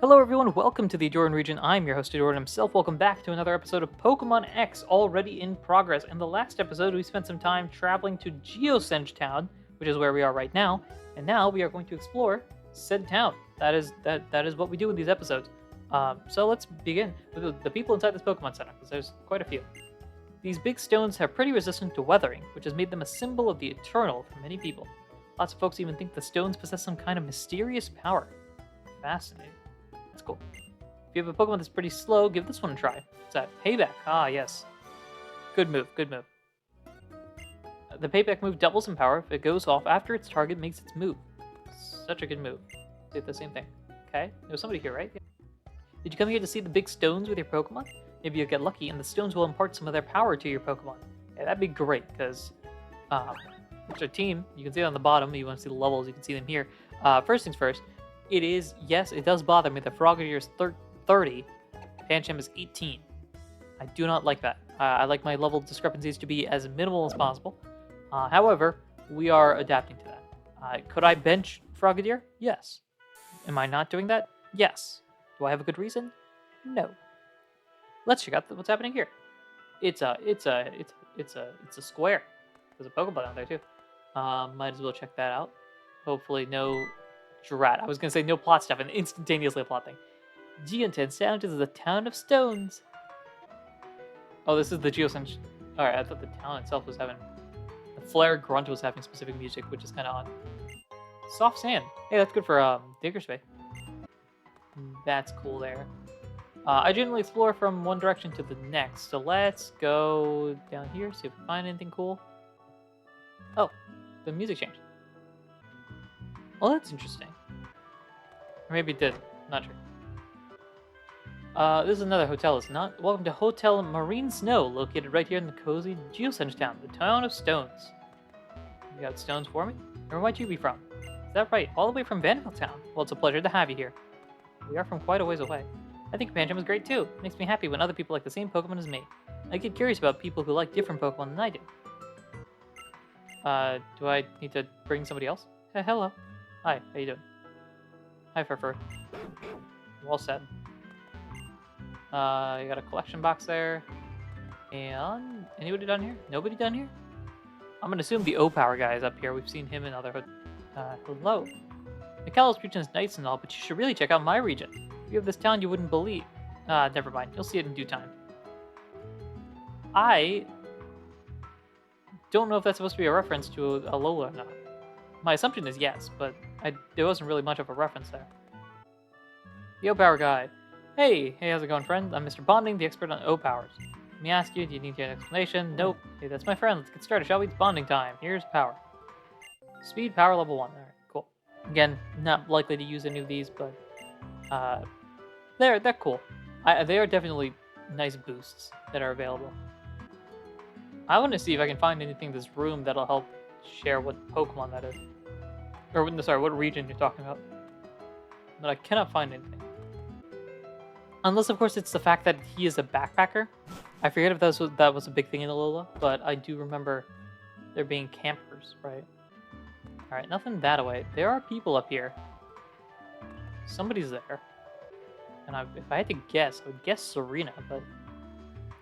Hello everyone, welcome to the Ahdurin region. I'm your host Ahdurin himself. Welcome back to another episode of Pokemon X, already in progress. In the last episode, we spent some time traveling to Geosenge Town, which is where we are right now, and now we are going to explore said town. That is what we do in these episodes. So let's begin with the people inside this Pokemon Center, because there's quite a few. These big stones are pretty resistant to weathering, which has made them a symbol of the eternal for many people. Lots of folks even think the stones possess some kind of mysterious power. Fascinating. That's cool. If you have a Pokemon that's pretty slow, give this one a try. What's that? Payback. Ah, yes. Good move, good move. The Payback move doubles in power if it goes off after its target makes its move. Such a good move. Did the same thing. Okay, there's somebody here, right? Did you come here to see the big stones with your Pokemon? Maybe you'll get lucky and the stones will impart some of their power to your Pokemon. Yeah, that'd be great, because it's a team. You can see it on the bottom. You want to see the levels, you can see them here. First things first, yes, it does bother me that Frogadier is 30, Pancham is 18. I do not like that. I like my level discrepancies to be as minimal as possible. However, we are adapting to that. Could I bench Frogadier? Yes. Am I not doing that? Yes. Do I have a good reason? No. Let's check out what's happening here. It's a square. There's a Pokeball down there too. Might as well check that out. Hopefully no drat. I was gonna say no plot stuff and instantaneously a plot thing. Geotense Sound is the town of stones. Oh, this is the Geosense. Alright, I thought the town itself was having... The Flare Grunt was having specific music, which is kind of odd. Soft sand. Hey, that's good for Digger Space. That's cool there. I generally explore from one direction to the next, so let's go down here, see if we find anything cool. Oh, the music changed. Well, that's interesting. Or maybe it did. Not sure. This is another hotel, is not? Welcome to Hotel Marine Snow, located right here in the cozy Geosenge Town, the town of stones. You got stones for me? Where might you be from? Is that right? All the way from Vanderbilt Town. Well, it's a pleasure to have you here. We are from quite a ways away. I think Pancham is great too. It makes me happy when other people like the same Pokemon as me. I get curious about people who like different Pokemon than I do. Do I need to bring somebody else? Hello. Hi, how you doing? Hi, Furfur. Well said. You got a collection box there. And anybody down here? Nobody down here? I'm gonna assume the O-Power guy is up here. We've seen him in other hello. The Kalos region is nice and all, but you should really check out my region. We have this town you wouldn't believe. Never mind. You'll see it in due time. I don't know if that's supposed to be a reference to a Alola or not. My assumption is yes, but there wasn't really much of a reference there. The O-Power guy. Hey, how's it going, friend? I'm Mr. Bonding, the expert on O-Powers. Let me ask you, do you need an explanation? Nope. Hey, that's my friend. Let's get started, shall we? It's bonding time. Here's power. Speed, power, level 1. Alright, cool. Again, not likely to use any of these, but they're cool. They are definitely nice boosts that are available. I want to see if I can find anything in this room that'll help share what Pokemon that is. Or, sorry, what region you're talking about. But I cannot find anything. Unless, of course, it's the fact that he is a backpacker. I forget if that was a big thing in Alola, but I do remember there being campers, right? Alright, nothing that away. There are people up here. Somebody's there. And if I had to guess, I would guess Serena, but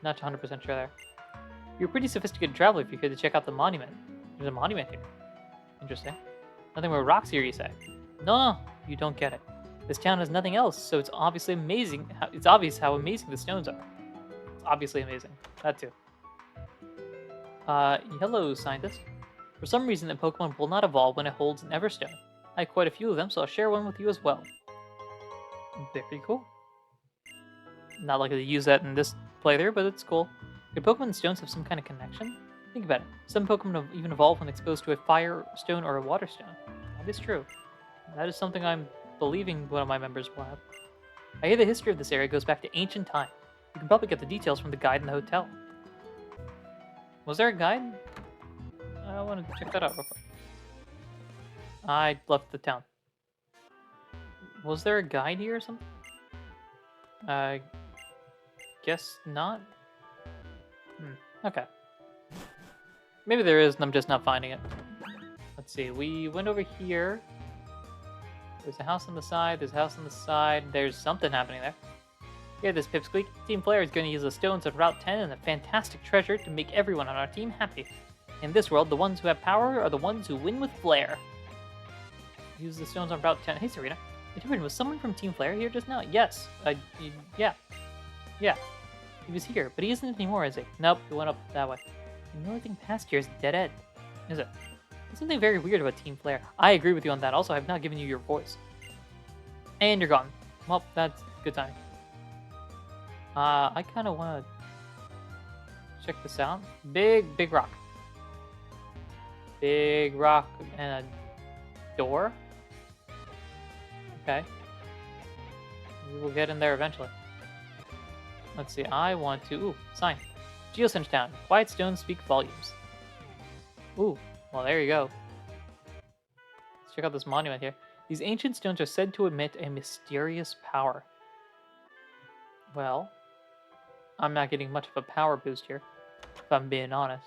not 100% sure there. You're a pretty sophisticated traveler if you're here to check out the monument. There's a monument here. Interesting. Nothing but rocks here, you say? No, you don't get it. This town has nothing else, so it's obviously amazing. It's obvious how amazing the stones are. It's obviously amazing. That too. Hello, scientist. For some reason, a Pokemon will not evolve when it holds an Everstone. I have quite a few of them, so I'll share one with you as well. Very cool. Not likely to use that in this playthrough, but it's cool. Could Pokemon and stones have some kind of connection? Think about it. Some Pokemon even evolve when exposed to a fire stone or a water stone. That is true. That is something I'm believing one of my members will have. I hear the history of this area goes back to ancient times. You can probably get the details from the guide in the hotel. Was there a guide? I want to check that out real quick. I left the town. Was there a guide here or something? Guess not. Okay. Maybe there is, and I'm just not finding it. Let's see. We went over here. There's a house on the side. There's a house on the side. There's something happening there. Hear this, Pipsqueak. Team Flare is going to use the stones of Route 10 and a fantastic treasure to make everyone on our team happy. In this world, the ones who have power are the ones who win with flair. Use the stones on Route 10. Hey, Serena. Ahdurin, was someone from Team Flare here just now? Yes. Yeah. Yeah. He was here, but he isn't anymore, is he? Nope, he went up that way. And the only thing past here is dead end. Is it? There's something very weird about Team Flare. I agree with you on that. Also, I've not given you your voice. And you're gone. Well, that's good timing. I kind of want to check this out. Big rock. Big rock and a door. Okay. We will get in there eventually. Let's see. I want to... Ooh, sign. Geosenge Town. Quiet stones speak volumes. Ooh, well, there you go. Let's check out this monument here. These ancient stones are said to emit a mysterious power. Well, I'm not getting much of a power boost here, if I'm being honest.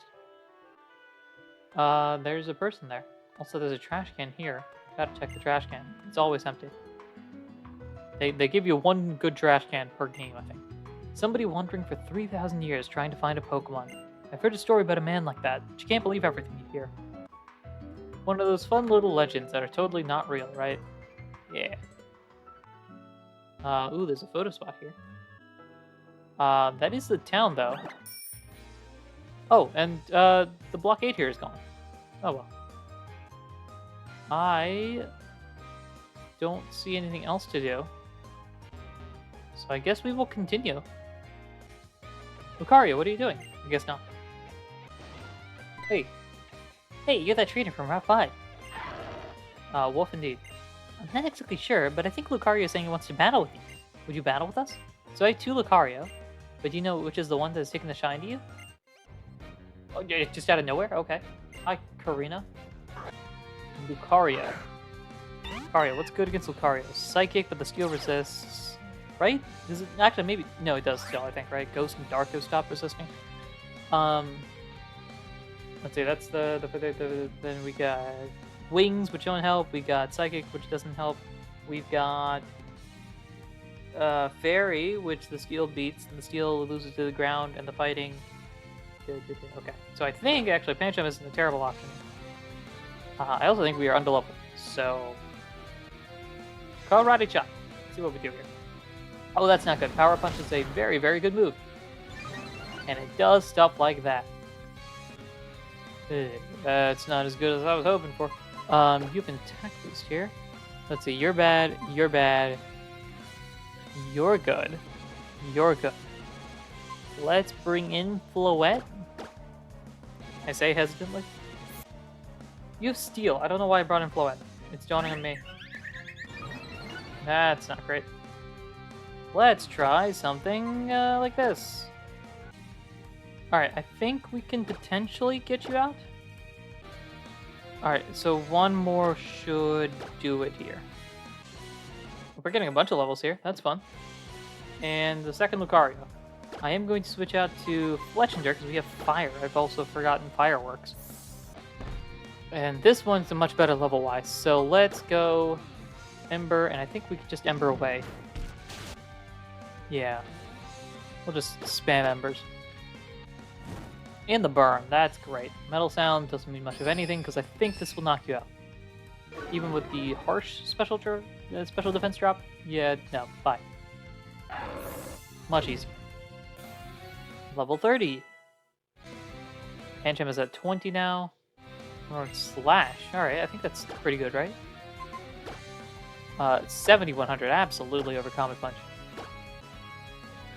There's a person there. Also, there's a trash can here. Gotta check the trash can. It's always empty. They give you one good trash can per game, I think. Somebody wandering for 3,000 years trying to find a Pokemon. I've heard a story about a man like that, but you can't believe everything you hear. One of those fun little legends that are totally not real, right? Yeah. Ooh, there's a photo spot here. That is the town, though. Oh, and, the blockade here is gone. Oh, well. I don't see anything else to do. So I guess we will continue. Lucario, what are you doing? I guess not. Hey. Hey, you're that trainer from Route 5. Wolf indeed. I'm not exactly sure, but I think Lucario is saying he wants to battle with you. Would you battle with us? So I have 2 Lucario, but do you know which is the one that's taking the shine to you? Oh, yeah, just out of nowhere? Okay. Hi, Karina. Lucario. Lucario, what's good against Lucario? Psychic, but the steel resists. Right? Does it actually maybe no, it does still, I think, right? Ghost and Dark Ghost stop resisting. Let's see, that's the then we got Wings, which don't help, we got Psychic, which doesn't help. We've got Fairy, which the steel beats, and the steel loses to the ground, and the fighting. Okay. So I think actually Pancham isn't a terrible option. I also think we are underleveled. So Karate Chop. Let's see what we do here. Oh, that's not good. Power Punch is a very, very good move. And it does stuff like that. That's not as good as I was hoping for. You can attack boost here. Let's see. You're bad. You're bad. You're good. You're good. Let's bring in Floette. I say hesitantly. You have Steel. I don't know why I brought in Floette. It's dawning on me. That's not great. Let's try something like this. Alright, I think we can potentially get you out. Alright, so one more should do it here. We're getting a bunch of levels here. That's fun. And the second Lucario. I am going to switch out to Fletchinder because we have Fire. I've also forgotten Fireworks. And this one's a much better level-wise. So let's go Ember, and I think we could just Ember away. Yeah. We'll just spam Embers. And the Burn. That's great. Metal Sound doesn't mean much of anything because I think this will knock you out. Even with the Harsh special defense drop? Yeah, no. Bye. Much easier. Level 30. Pancham is at 20 now. Or Slash. Alright, I think that's pretty good, right? 7100, absolutely over Comet Punch.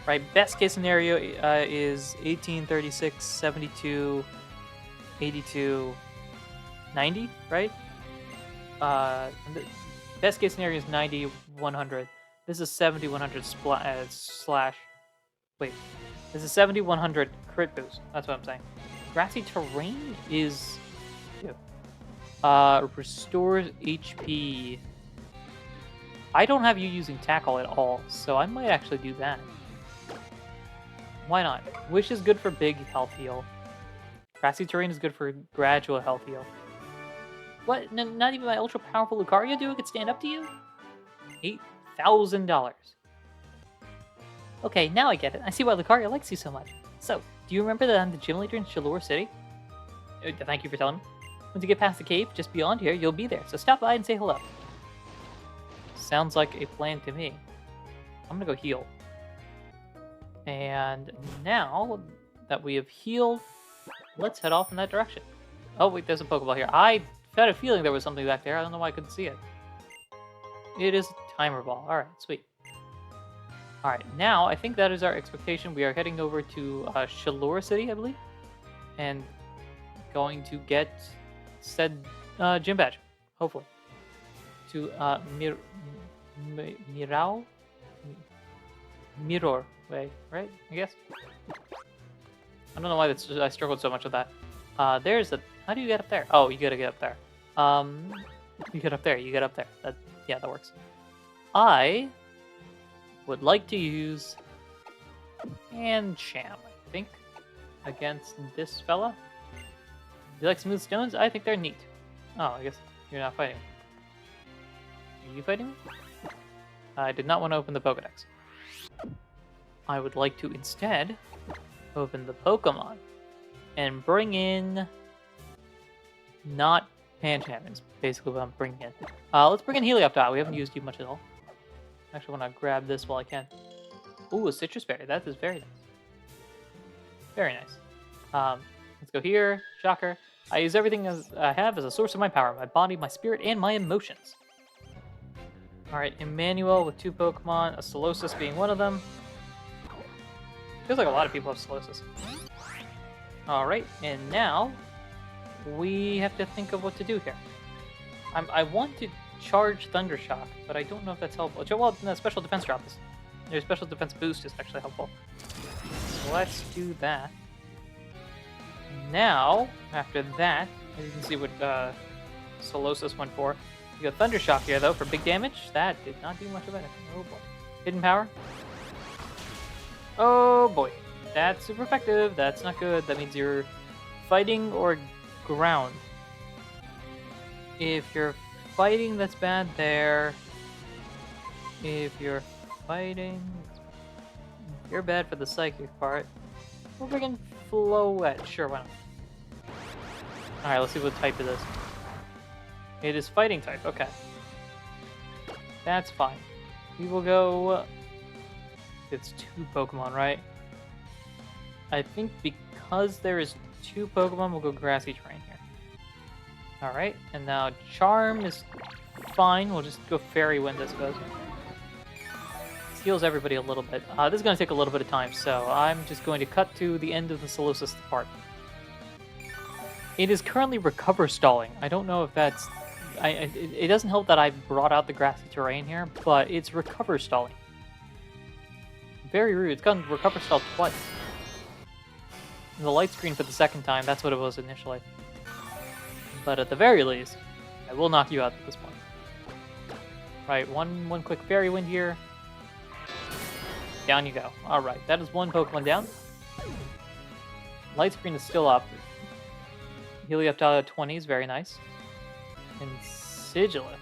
Right, best case scenario is 18, 36, 72, 82, 90, right? Best case scenario is 90, 100. This is 70, 100 slash. Wait, this is 70, 100 crit boost. That's what I'm saying. Grassy Terrain is... restores HP. I don't have you using Tackle at all, so I might actually do that. Why not? Wish is good for big health heal. Grassy Terrain is good for gradual health heal. What? Not even my ultra powerful Lucario duo could stand up to you? $8,000. Okay, now I get it. I see why Lucaria likes you so much. So, do you remember that I'm the gym leader in Shalor City? Thank you for telling me. Once you get past the cave, just beyond here, you'll be there. So stop by and say hello. Sounds like a plan to me. I'm gonna go heal. And now that we have healed, let's head off in that direction. Oh wait, there's a Pokeball here. I had a feeling there was something back there. I don't know why I couldn't see it. It is a timer ball. Alright, sweet. Alright, now I think that is our expectation. We are heading over to Shalor City, I believe. And going to get said gym badge, hopefully. To Mirror way, right? I guess. I don't know why I struggled so much with that. There's a. How do you get up there? Oh, you gotta get up there. You get up there. You get up there. Yeah, that works. I would like to use Pancham, I think, against this fella. You like smooth stones? I think they're neat. Oh, I guess you're not fighting. Are you fighting me? I did not want to open the Pokedex. I would like to instead open the Pokemon and bring in not Pancham is basically what I'm bringing in. Let's bring in Helioptile. We haven't used you much at all. Actually, want to grab this while I can. Ooh, a citrus berry. That is very nice. Very nice. Let's go here. Shocker. I use everything as I have as a source of my power. My body, my spirit, and my emotions. Alright, Emmanuel with 2 Pokemon. A Solosis being one of them. Feels like a lot of people have Solosis. Alright, and now we have to think of what to do here. I want to charge Thundershock, but I don't know if that's helpful. Well, no, special defense drop is. Their special defense boost is actually helpful. So let's do that. Now, after that, you can see what Solosis went for. You got Thundershock here, though, for big damage. That did not do much of anything. Oh, boy. Hidden Power. Oh, boy. That's super effective. That's not good. That means you're fighting or ground. If you're fighting, that's bad there. If you're fighting, you're bad for the psychic part. We're bringing Floette. Sure, why not? Alright, let's see what type it is. It is fighting type, okay. That's fine. We will go... It's 2 Pokemon, right? I think because there is 2 Pokemon, we'll go Grassy Terrain here. Alright, and now Charm is fine. We'll just go Fairy Wind, I suppose. This heals everybody a little bit. This is going to take a little bit of time, so I'm just going to cut to the end of the Solosis part. It is currently recover stalling. I don't know if that's... it doesn't help that I brought out the Grassy Terrain here, but it's recover stalling. Very rude. It's gotten recover stall twice. And the light screen for the second time, that's what it was initially. But at the very least, I will knock you out at this point. Right, one quick Fairy Wind here. Down you go. Alright, that is 1 Pokemon down. Light screen is still up. Helioptile at 20 is very nice. And Sigilith.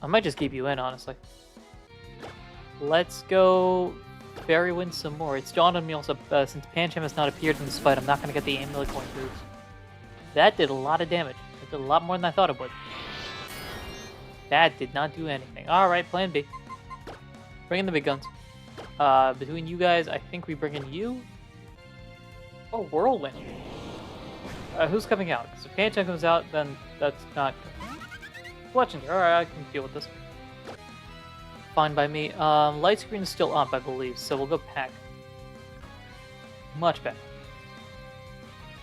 I might just keep you in, honestly. Let's go Fairy Wind some more. It's dawned on me also, since Pancham has not appeared in this fight, I'm not going to get the Amulet Coin boost. That did a lot of damage. It did a lot more than I thought it would. That did not do anything. Alright, plan B. Bring in the big guns. Between you guys, I think we bring in you. Oh, Whirlwind. Who's coming out? Because if Pancham comes out, then that's not good. Legendary. Alright, I can deal with this. Fine by me. Light screen is still up, I believe, so we'll go Peck. Much better.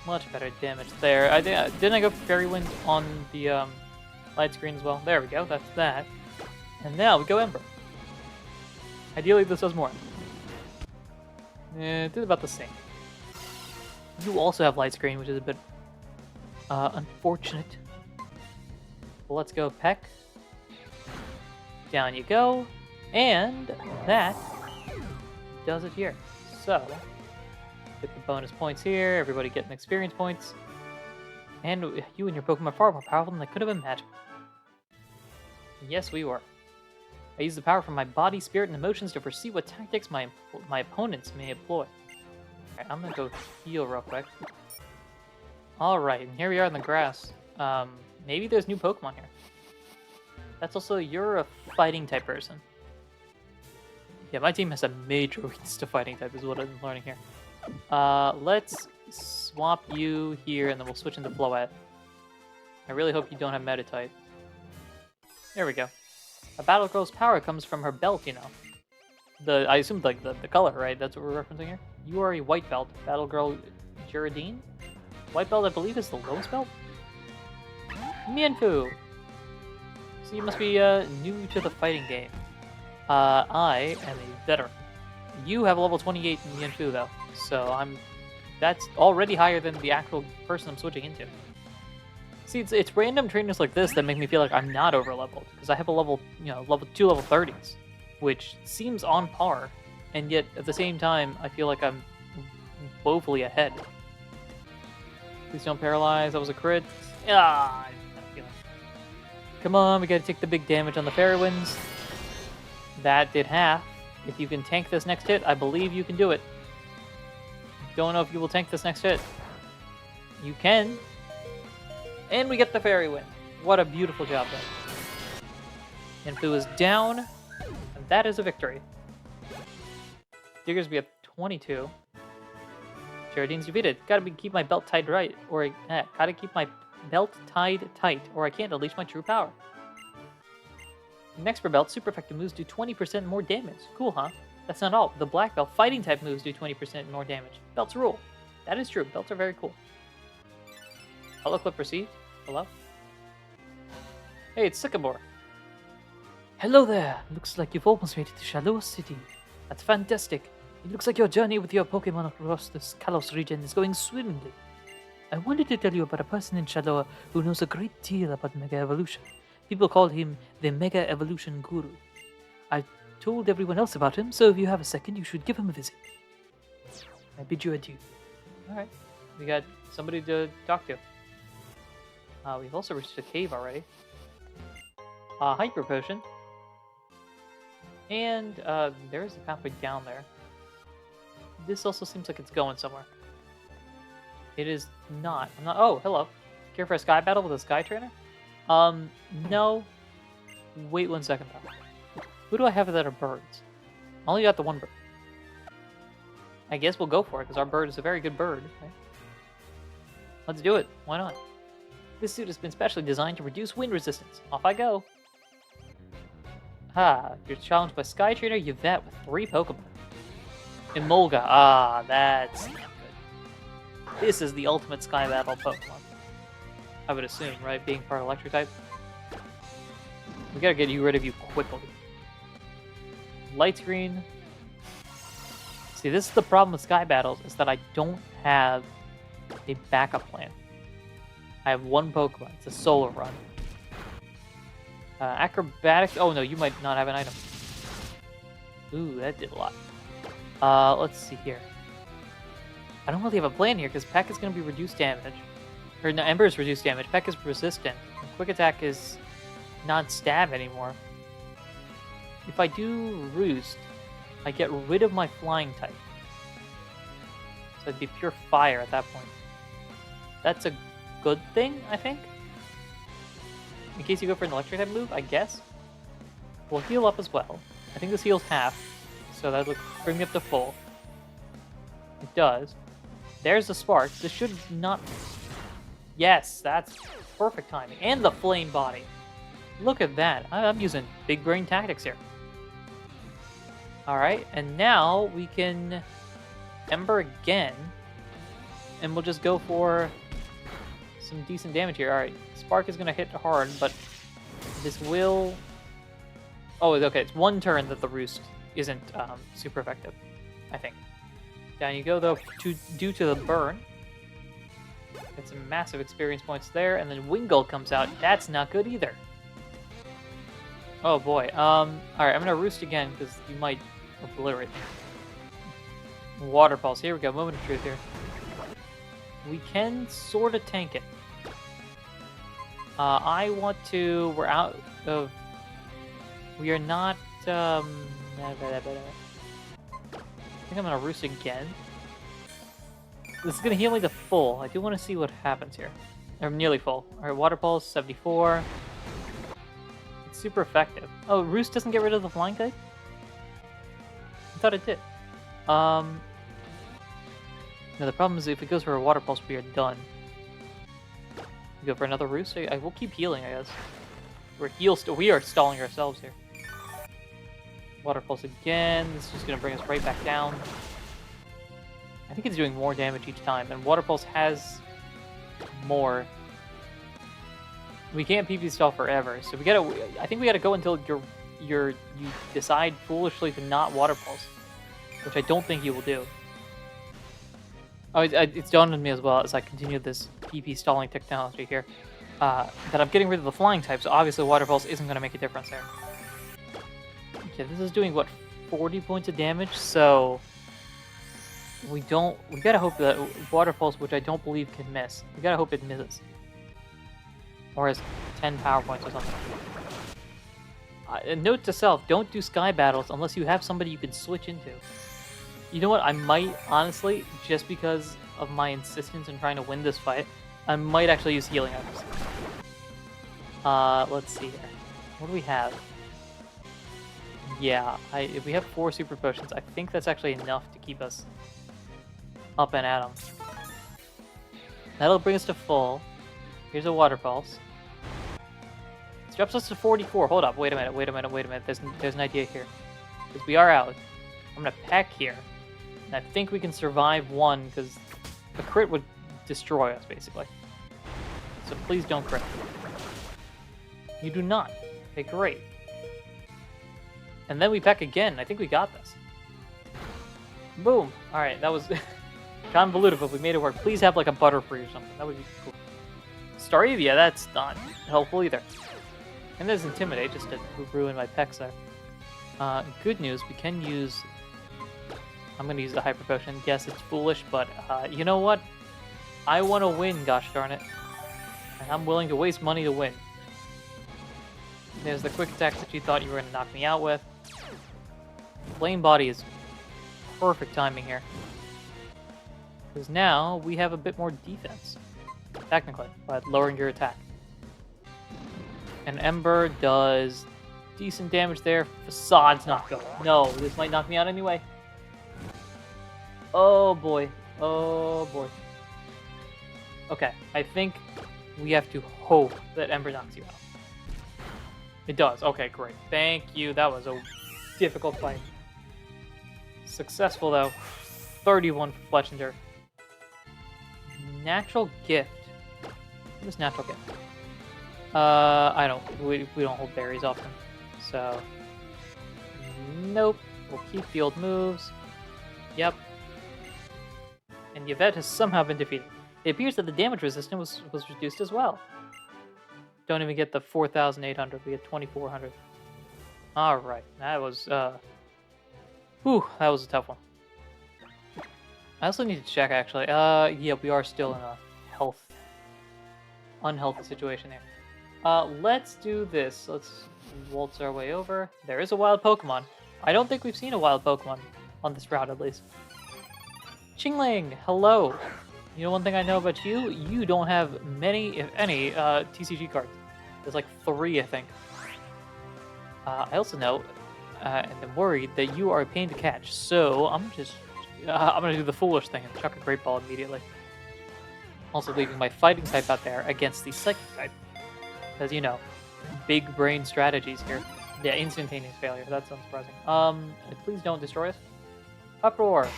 Much better damage there. Didn't I go Fairy Wind on the light screen as well? There we go, that's that. And now we go Ember. Ideally this does more. It did about the same. You also have light screen, which is a bit unfortunate. Well, let's go Peck. Down you go. And that does it here. So, get the bonus points here, everybody getting experience points. And you and your Pokemon are far more powerful than I could have imagined. Yes, we were. I use the power from my body, spirit, and emotions to foresee what tactics my opponents may employ. Alright, I'm gonna go heal real quick. Alright, and here we are in the grass. Maybe there's new Pokemon here. That's also, you're a fighting type person. Yeah, my team has a major weakness to fighting type is what I'm learning here. Let's swap you here and then we'll switch into Floette. I really hope you don't have Meta type. There we go. A Battle Girl's power comes from her belt, you know. I assume like the color, right? That's what we're referencing here. You are a white belt. Battle Girl Girardine? White belt, I believe, is the lowest belt? Mienfoo! So you must be new to the fighting game. I am a veteran. You have a level 28 Mienfoo, though. So that's already higher than the actual person I'm switching into. See, it's random trainers like this that make me feel like I'm not over-leveled. Because I have a level 2 level 30s. Which seems on par. And yet, at the same time, I feel like I'm woefully ahead. Please don't paralyze. That was a crit. Ah, come on, we gotta take the big damage on the Fairy Winds. That did half. If you can tank this next hit, I believe you can do it. Don't know if you will tank this next hit. You can. And we get the Fairy Wind. What a beautiful job done. Mienfoo is down, and that is a victory. Diggersby at 22. Girardine's defeated. Keep my belt tied right, or gotta keep my belt tied tight, or I can't unleash my true power. Next for belt, super effective moves do 20% more damage. Cool, huh? That's not all. The black belt fighting type moves do 20% more damage. Belts rule. That is true. Belts are very cool. Hello, clip received. Hello? Hey, it's Sycamore. Hello there. Looks like you've almost made it to Kalos City. That's fantastic. It looks like your journey with your Pokemon across this Kalos region is going swimmingly. I wanted to tell you about a person in Shaloa who knows a great deal about Mega Evolution. People call him the Mega Evolution Guru. I've told everyone else about him, so if you have a second, you should give him a visit. I bid you adieu. Alright, we got somebody to talk to. We've also reached a cave already. Hyper Potion. And there's a pathway down there. This also seems like it's going somewhere. It is not. I'm not. Oh, hello. Care for a Sky Battle with a Sky Trainer? No. Wait 1 second though. Who do I have that are birds? I only got the one bird. I guess we'll go for it, because our bird is a very good bird. Right? Let's do it. Why not? This suit has been specially designed to reduce wind resistance. Off I go. You're challenged by Sky Trainer Yvette with 3 Pokemon. Emolga. That's not good. This is the ultimate Sky Battle Pokemon. I would assume, right? Being part Electric type. We gotta get rid of you quickly. Light Screen. See, this is the problem with Sky Battles, is that I don't have a backup plan. I have 1 Pokemon. It's a solo run. Acrobatics. Oh no, you might not have an item. Ooh, that did a lot. Let's see here. I don't really have a plan here, because Peck is going to be reduced damage. Or no, Ember is reduced damage. Peck is resistant. And Quick Attack is not stab anymore. If I do Roost, I get rid of my flying type. So it'd be pure fire at that point. That's a good thing, I think. In case you go for an electric type move, I guess. We'll heal up as well. I think this heals half. So that would bring me up to full. It does. There's the spark. This should not... Yes, that's perfect timing. And the flame body. Look at that. I'm using big brain tactics here. Alright, and now we can Ember again. And we'll just go for some decent damage here. Alright, Spark is going to hit hard, but this will... Oh, okay, it's 1 turn that the Roost isn't super effective, I think. Down you go, though, due to the burn. Get some massive experience points there, and then Wingull comes out. That's not good either. Oh boy. Alright, I'm gonna Roost again, because you might obliterate me. Water Pulse. Here we go, moment of truth here. We can sort of tank it. I want to... We're out of... We are not I think I'm gonna roost again. This is gonna heal me to full. I do want to see what happens here. I'm nearly full. Alright, Water Pulse, 74. It's super effective. Oh, Roost doesn't get rid of the flying type? I thought it did. No, the problem is if it goes for a Water Pulse, we are done. We go for another Roost? I will keep healing, I guess. We are stalling ourselves here. Water Pulse again. This is just going to bring us right back down. I think it's doing more damage each time, and Water Pulse has more. We can't PP stall forever, so I think we gotta go until you decide foolishly to not Water Pulse, which I don't think you will do. Oh, it's dawned on me as well as I continue this PP stalling technology here, that I'm getting rid of the flying type, so obviously Water Pulse isn't gonna make a difference there. Okay, this is doing, what, 40 points of damage, so we gotta hope that Water Pulse, which I don't believe can miss, we gotta hope it misses. Or has 10 power points or something. Note to self, don't do sky battles unless you have somebody you can switch into. You know what, I might, honestly, just because of my insistence in trying to win this fight, I might actually use healing items. Let's see here. What do we have? Yeah, if we have 4 super potions, I think that's actually enough to keep us up and at them. That'll bring us to full. Here's a Water Pulse. This drops us to 44. Hold up, wait a minute. There's an idea here. Because we are out. I'm gonna peck here. And I think we can survive one, because a crit would destroy us, basically. So please don't crit. You do not. Okay, great. And then we peck again. I think we got this. Boom. Alright, that was convoluted, but we made it work. Please have like a Butterfree or something. That would be cool. Staravia, that's not helpful either. And there's Intimidate, just to ruin my pecs there. Good news, we can use... I'm going to use the Hyper Potion. Yes, it's foolish, but you know what? I want to win, gosh darn it. And I'm willing to waste money to win. There's the quick attack that you thought you were going to knock me out with. Flame Body is perfect timing here. Because now we have a bit more defense. Technically, by lowering your attack. And Ember does decent damage there. Facade's not good. No, this might knock me out anyway. Oh boy. Oh boy. Okay, I think we have to hope that Ember knocks you out. It does. Okay, great. Thank you. That was a difficult fight. Successful though. 31 for Fletchinder. Natural Gift. What is Natural Gift? We don't hold berries often. So, nope. We'll keep the old moves. Yep. And Yvette has somehow been defeated. It appears that the damage resistance was reduced as well. Don't even get the 4,800. We get 2,400. Alright. That was, whew, that was a tough one. I also need to check, actually. Yeah, we are still in a unhealthy situation here. Let's do this. Let's waltz our way over. There is a wild Pokemon. I don't think we've seen a wild Pokemon on this route, at least. Chingling, hello. You know one thing I know about you? You don't have many, if any, TCG cards. There's like 3, I think. I also know, and I'm worried that you are a pain to catch. So I'm gonna do the foolish thing and chuck a Great Ball immediately. Also leaving my fighting type out there against the psychic type. Because, you know, big brain strategies here. Yeah, instantaneous failure. That's unsurprising. Please don't destroy us. Uproar.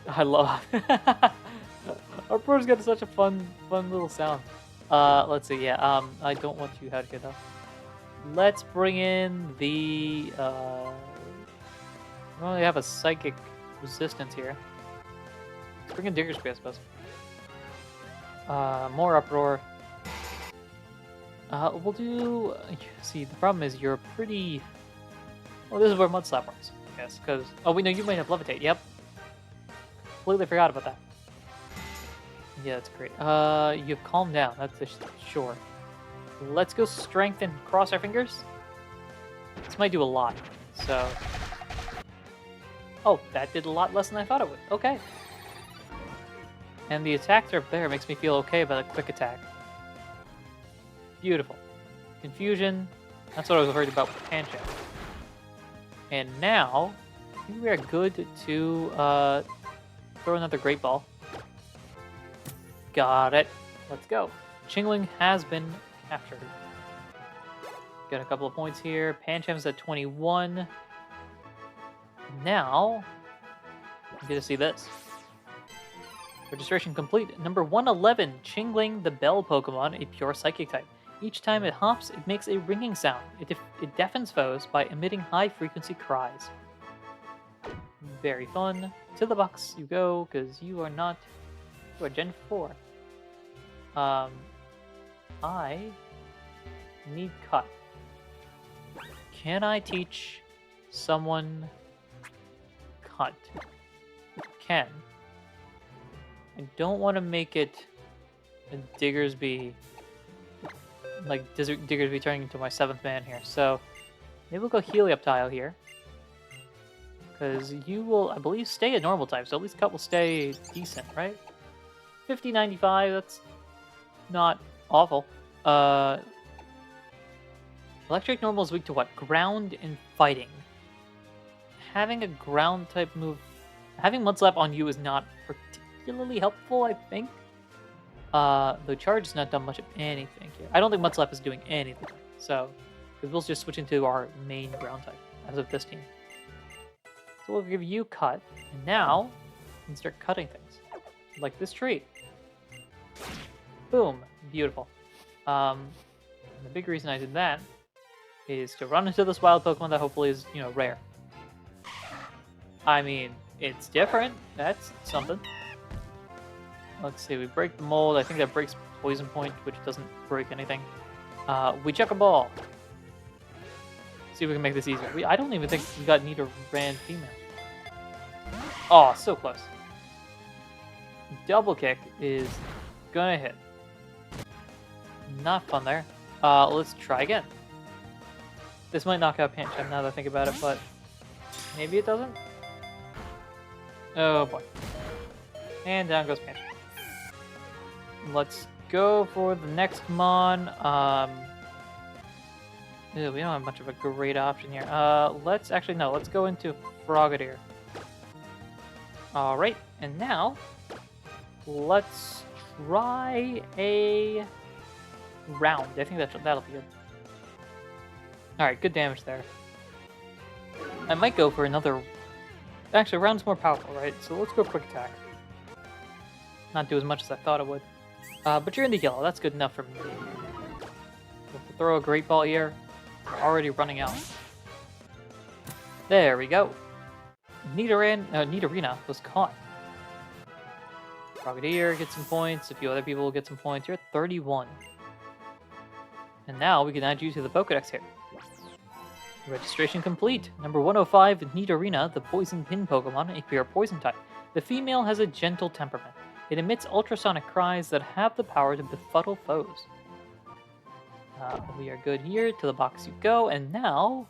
I love Uproar's got such a fun little sound. Let's see, yeah, I don't want you out here though. Let's bring in the we only have a psychic resistance here. Let's bring in Diggersby, I suppose. More Uproar. We'll do... See, the problem is you're pretty... Well, this is where Mud Slap works, I guess, because... Oh, wait, no, you might have Levitate, yep. Completely forgot about that. Yeah, that's great. You've calmed down, that's sure. Let's go Strength and cross our fingers. might do a lot. So, oh, that did a lot less than I thought it would. Okay. And the attacks are up there. Makes me feel okay about a quick attack. Beautiful. Confusion. That's what I was worried about with Pancha. And now, I think we are good to throw another Great Ball. Got it. Let's go. Chingling has been captured. Got a couple of points here. Pancham's at 21. Now, you get to see this. Registration complete. Number 111, Chingling the Bell Pokemon, a pure Psychic type. Each time it hops, it makes a ringing sound. It deafens foes by emitting high-frequency cries. Very fun. To the box you go, because you are not... You are Gen 4. I need cut. Can I teach someone cut? Can. I don't want to make it a Diggersby, like Diggersby turning into my 7th man here. So maybe we'll go Helioptile here. Because you will, I believe, stay a normal type, so at least cut will stay decent, right? 50-95, that's not awful. Electric normal is weak to what? Ground and fighting. Having a ground type move, having Mudslap on you is not particularly helpful, I think. Though Charge has not done much of anything here. I don't think Mudslap is doing anything. So, we'll just switch into our main ground type as of this team. So we'll give you cut, and now we can start cutting things. Like this tree. Boom. Beautiful. The big reason I did that is to run into this wild Pokemon that hopefully is, you know, rare. I mean, it's different. That's something. Let's see, we break the mold. I think that breaks Poison Point, which doesn't break anything. We chuck a ball. See if we can make this easier. I don't even think we got Nidoran female. Oh, so close. Double kick is gonna hit. Not fun there. Let's try again. This might knock out Pancham now that I think about it, but maybe it doesn't. Oh boy. And down goes Pancham. Let's go for the next Mon. Ew, we don't have much of a great option here. Let's go into Frogadier. Alright, and now let's try a round. I think that'll be good. Alright, good damage there. I might go for another... Actually, round's more powerful, right? So let's go quick attack. Not do as much as I thought it would. But you're in the yellow. That's good enough for me. We'll throw a Great Ball here. We're already running out. There we go. Nidorina was caught. Frogadier gets some points. A few other people will get some points. You're at 31. And now we can add you to the Pokedex here. Registration complete. Number 105, Nidorina, the Poison Pin Pokemon, a pure Poison type. The female has a gentle temperament. It emits ultrasonic cries that have the power to befuddle foes. We are good here. To the box you go. And now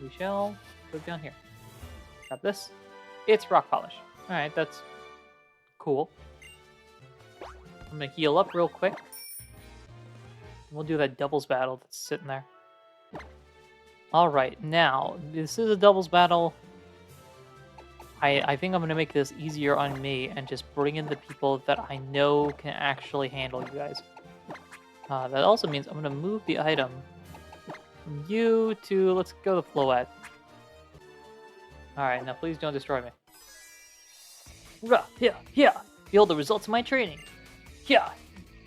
we shall go down here. Grab this. It's Rock Polish. Alright, that's cool. I'm going to heal up real quick. We'll do that doubles battle that's sitting there. Alright, now, this is a doubles battle. I think I'm going to make this easier on me and just bring in the people that I know can actually handle you guys. That also means I'm going to move the item from you to, let's go to Floette. Alright, now please don't destroy me. Here! Behold the results of my training! Here!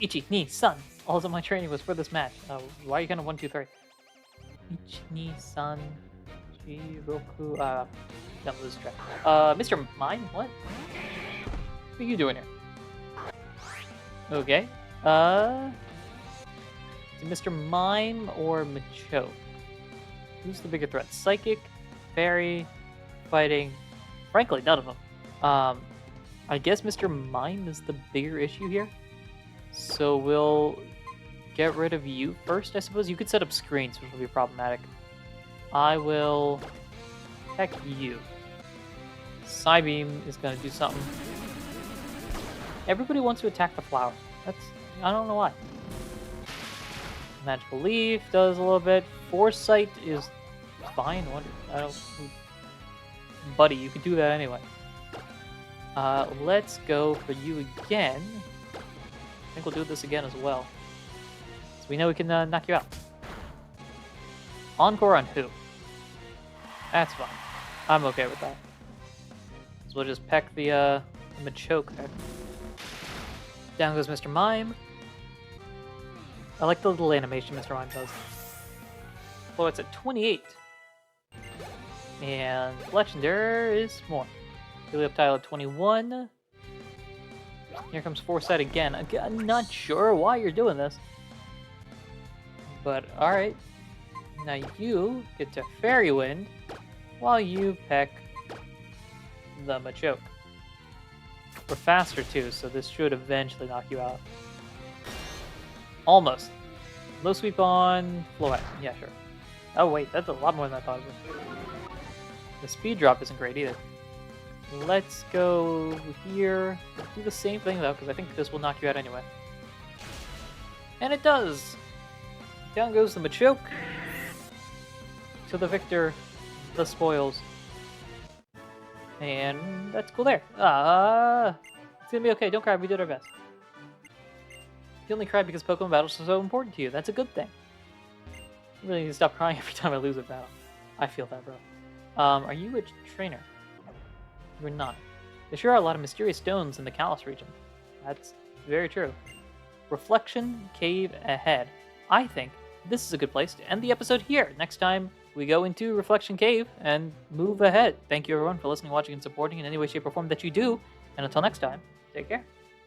Ichi, ni, san! All of my training was for this match. Why are you kind of 1, 2, 3? Ichi, ni, san, Jiroku, don't lose track. Mr. Mime? What? What are you doing here? Okay. Mr. Mime or Machoke? Who's the bigger threat? Psychic, Fairy, Fighting? Frankly, none of them. I guess Mr. Mime is the bigger issue here. So we'll get rid of you first, I suppose. You could set up screens, which will be problematic. I will heck you. Psybeam is going to do something. Everybody wants to attack the flower. I don't know why. Magical Leaf does a little bit. Foresight is fine. Buddy, you could do that anyway. Let's go for you again. I think we'll do this again as well. So we know we can knock you out. Encore on who? That's fine. I'm okay with that. So we'll just peck the Machoke there. Down goes Mr. Mime. I like the little animation Mr. Mime does. Well, it's at 28. And Fletchender is more. Helioptile at 21. Here comes Foresight again. I'm not sure why you're doing this. But alright. Now you get to Fairy Wind while you peck the Machoke. We're faster too, so this should eventually knock you out. Almost. Low sweep on Floette. Yeah, sure. Oh wait, that's a lot more than I thought it was. The speed drop isn't great either. Let's go here. Do the same thing though, because I think this will knock you out anyway. And it does! Down goes the Machoke. To the victor, the spoils. And that's cool there. It's gonna be okay. Don't cry. We did our best. You only cried because Pokemon battles are so important to you. That's a good thing. I really need to stop crying every time I lose a battle. I feel that, bro. Are you a trainer? You're not. There sure are a lot of mysterious stones in the Kalos region. That's very true. Reflection Cave ahead. I think this is a good place to end the episode here. Next time, we go into Reflection Cave and move ahead. Thank you everyone for listening, watching, and supporting in any way, shape, or form that you do. And until next time, take care.